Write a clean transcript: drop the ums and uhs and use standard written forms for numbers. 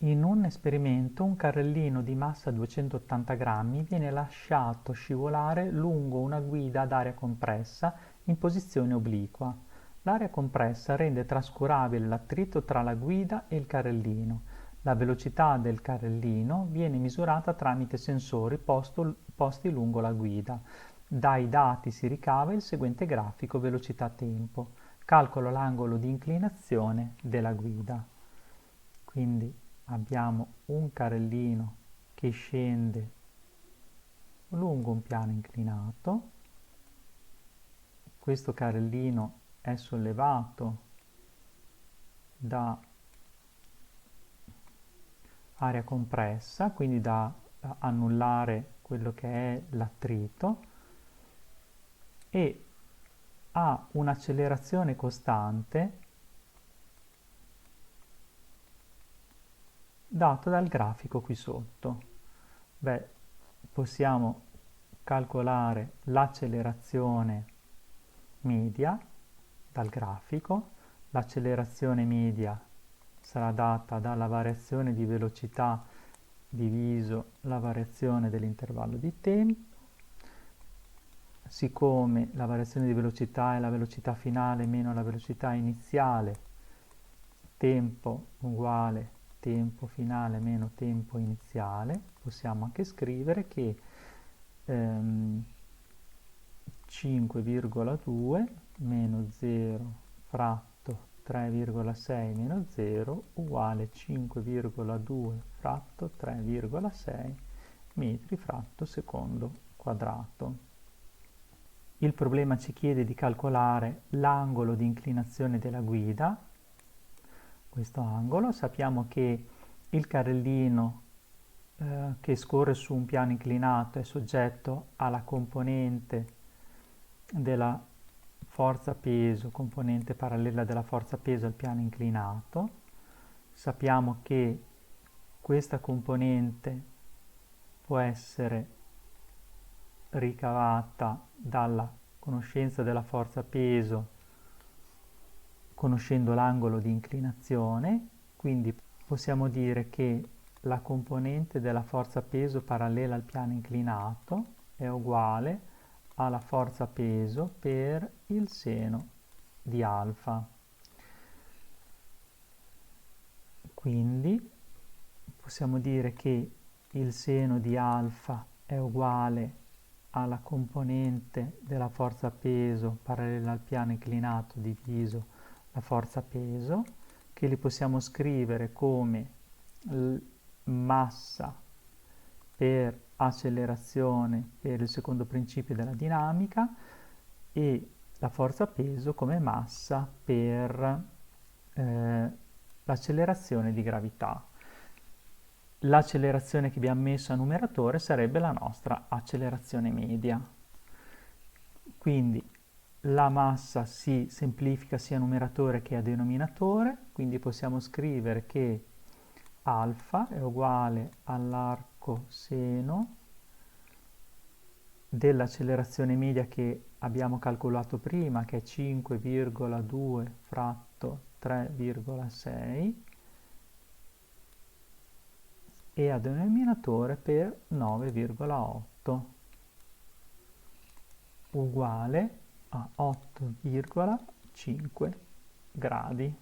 In un esperimento un carrellino di massa 280 grammi viene lasciato scivolare lungo una guida ad aria compressa in posizione obliqua. L'aria compressa rende trascurabile l'attrito tra la guida e il carrellino. La velocità del carrellino viene misurata tramite sensori posti lungo la guida. Dai dati si ricava il seguente grafico velocità-tempo. Calcolo l'angolo di inclinazione della guida. Quindi abbiamo un carrellino che scende lungo un piano inclinato. Questo carrellino è sollevato da aria compressa, quindi da annullare quello che è l'attrito, e ha un'accelerazione costante dato dal grafico qui sotto. Beh, possiamo calcolare l'accelerazione media dal grafico. L'accelerazione media sarà data dalla variazione di velocità diviso la variazione dell'intervallo di tempo. Siccome la variazione di velocità è la velocità finale meno la velocità iniziale, tempo uguale tempo finale meno tempo iniziale, possiamo anche scrivere che 5,2 meno 0 fratto 3,6 meno 0 uguale 5,2 fratto 3,6 metri fratto secondo quadrato. Il problema ci chiede di calcolare l'angolo di inclinazione della guida. Questo angolo, sappiamo che il carrellino che scorre su un piano inclinato è soggetto alla componente della forza peso, componente parallela della forza peso al piano inclinato. Sappiamo che questa componente può essere ricavata dalla conoscenza della forza peso conoscendo l'angolo di inclinazione, quindi possiamo dire che la componente della forza peso parallela al piano inclinato è uguale alla forza peso per il seno di alfa. Quindi possiamo dire che il seno di alfa è uguale alla componente della forza peso parallela al piano inclinato diviso la forza peso, che li possiamo scrivere come massa per accelerazione per il secondo principio della dinamica e la forza peso come massa per l'accelerazione di gravità. L'accelerazione che abbiamo messo a numeratore sarebbe la nostra accelerazione media. Quindi la massa si semplifica sia a numeratore che a denominatore, quindi possiamo scrivere che alfa è uguale all'arco seno dell'accelerazione media che abbiamo calcolato prima, che è 5,2 fratto 3,6, e a denominatore per 9,8 uguale a 8,5 gradi.